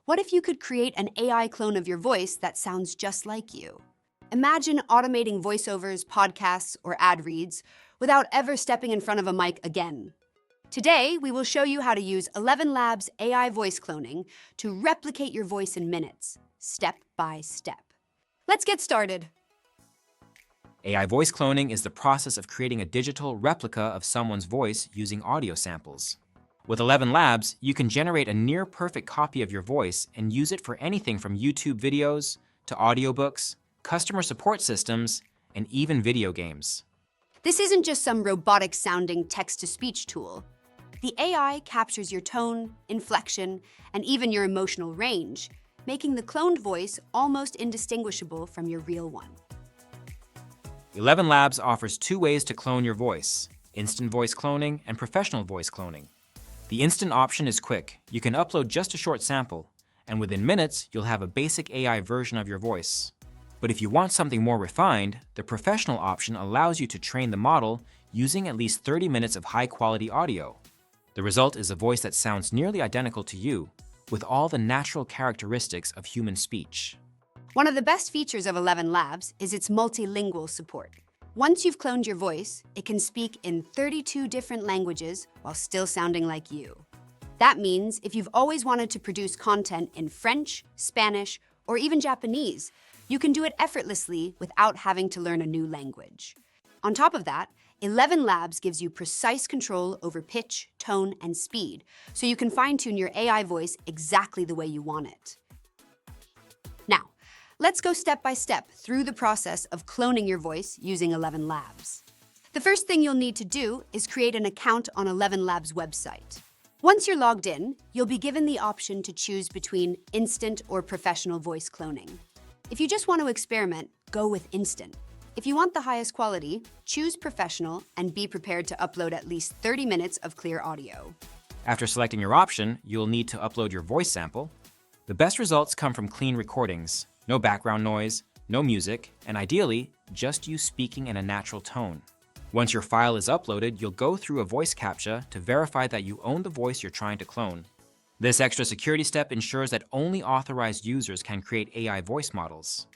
What if you could create an AI clone of your voice that sounds just like you? Imagine automating voiceovers, podcasts, or ad reads without ever stepping in front of a mic again. Today, we will show you how to use 11 Labs AI voice cloning to replicate your voice in minutes, step by step. Let's get started. AI voice cloning is the process of creating a digital replica of someone's voice using audio samples. With 11 Labs, you can generate a near-perfect copy of your voice and use it for anything from YouTube videos to audiobooks, customer support systems, and even video games. This isn't just some robotic-sounding text-to-speech tool. The AI captures your tone, inflection, and even your emotional range, making the cloned voice almost indistinguishable from your real one. 11 Labs offers two ways to clone your voice: instant voice cloning and professional voice cloning. The instant option is quick. You can upload just a short sample, and within minutes, you'll have a basic AI version of your voice. But if you want something more refined, the professional option allows you to train the model using at least 30 minutes of high-quality audio. The result is a voice that sounds nearly identical to you, with all the natural characteristics of human speech. One of the best features of 11 Labs is its multilingual support. Once you've cloned your voice, it can speak in 32 different languages while still sounding like you. That means if you've always wanted to produce content in French, Spanish, or even Japanese, you can do it effortlessly without having to learn a new language. On top of that, 11 Labs gives you precise control over pitch, tone, and speed, so you can fine-tune your AI voice exactly the way you want it. Now, let's go step by step through the process of cloning your voice using 11 Labs. The first thing you'll need to do is create an account on 11 Labs' website. Once you're logged in, you'll be given the option to choose between instant or professional voice cloning. If you just want to experiment, go with instant. If you want the highest quality, choose professional and be prepared to upload at least 30 minutes of clear audio. After selecting your option, you'll need to upload your voice sample. The best results come from clean recordings, no background noise, no music, and ideally, just you speaking in a natural tone. Once your file is uploaded, you'll go through a voice CAPTCHA to verify that you own the voice you're trying to clone. This extra security step ensures that only authorized users can create AI voice models.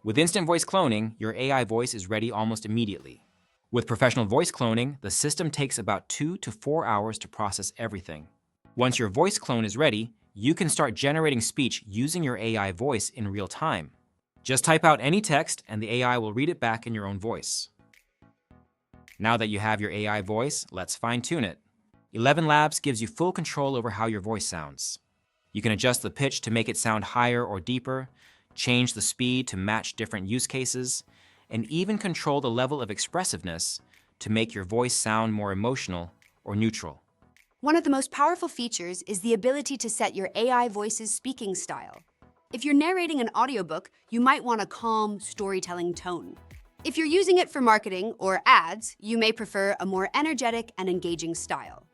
With instant voice cloning, your AI voice is ready almost immediately. With professional voice cloning, the system takes about 2 to 4 hours to process everything. Once your voice clone is ready, you can start generating speech using your AI voice in real time. Just type out any text and the AI will read it back in your own voice. Now that you have your AI voice, let's fine-tune it. 11 Labs gives you full control over how your voice sounds. You can adjust the pitch to make it sound higher or deeper, change the speed to match different use cases, and even control the level of expressiveness to make your voice sound more emotional or neutral. One of the most powerful features is the ability to set your AI voice's speaking style. If you're narrating an audiobook, you might want a calm, storytelling tone. If you're using it for marketing or ads, you may prefer a more energetic and engaging style.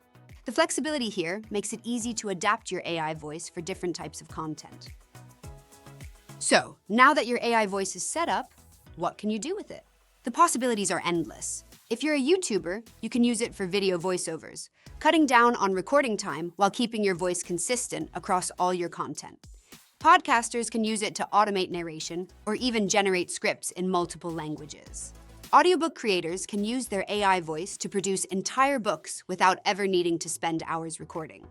The flexibility here makes it easy to adapt your AI voice for different types of content. So, now that your AI voice is set up, what can you do with it? The possibilities are endless. If you're a YouTuber, you can use it for video voiceovers, cutting down on recording time while keeping your voice consistent across all your content. Podcasters can use it to automate narration or even generate scripts in multiple languages. Audiobook creators can use their AI voice to produce entire books without ever needing to spend hours recording.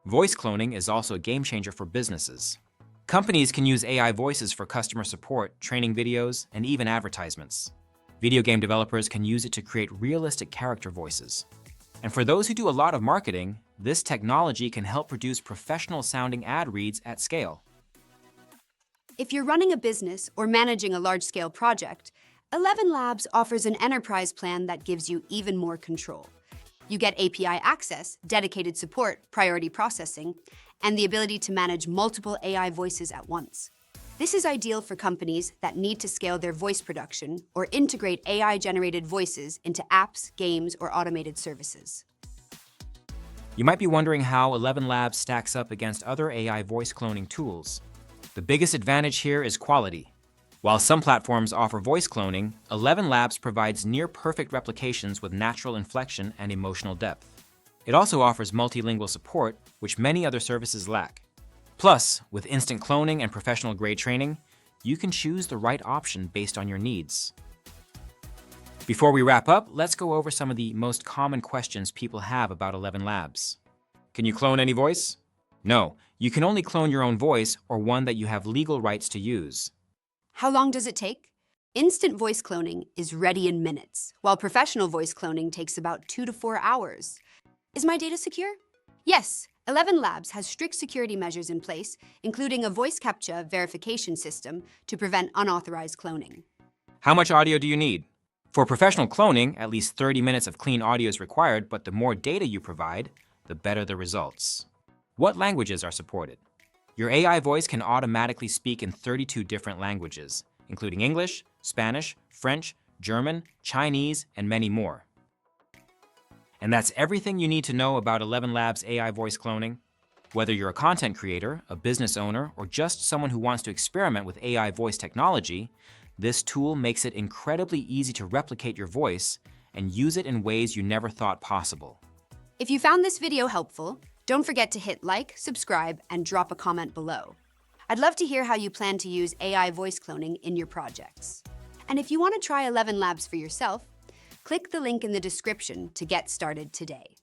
Voice cloning is also a game changer for businesses. Companies can use AI voices for customer support, training videos, and even advertisements. Video game developers can use it to create realistic character voices. And for those who do a lot of marketing, this technology can help produce professional-sounding ad reads at scale. If you're running a business or managing a large-scale project, 11 Labs offers an enterprise plan that gives you even more control. You get API access, dedicated support, priority processing, and the ability to manage multiple AI voices at once. This is ideal for companies that need to scale their voice production or integrate AI-generated voices into apps, games, or automated services. You might be wondering how 11 Labs stacks up against other AI voice cloning tools. The biggest advantage here is quality. While some platforms offer voice cloning, 11 Labs provides near-perfect replications with natural inflection and emotional depth. It also offers multilingual support, which many other services lack. Plus, with instant cloning and professional grade training, you can choose the right option based on your needs. Before we wrap up, let's go over some of the most common questions people have about 11 Labs. Can you clone any voice? No, you can only clone your own voice or one that you have legal rights to use. How long does it take? Instant voice cloning is ready in minutes, while professional voice cloning takes about 2 to 4 hours. Is my data secure? Yes, 11 Labs has strict security measures in place, including a voice captcha verification system to prevent unauthorized cloning. How much audio do you need? For professional cloning, at least 30 minutes of clean audio is required, but the more data you provide, the better the results. What languages are supported? Your AI voice can automatically speak in 32 different languages, including English, Spanish, French, German, Chinese, and many more. And that's everything you need to know about 11 Labs AI voice cloning. Whether you're a content creator, a business owner, or just someone who wants to experiment with AI voice technology, this tool makes it incredibly easy to replicate your voice and use it in ways you never thought possible. If you found this video helpful, don't forget to hit like, subscribe, and drop a comment below. I'd love to hear how you plan to use AI voice cloning in your projects. And if you want to try 11 Labs for yourself, click the link in the description to get started today.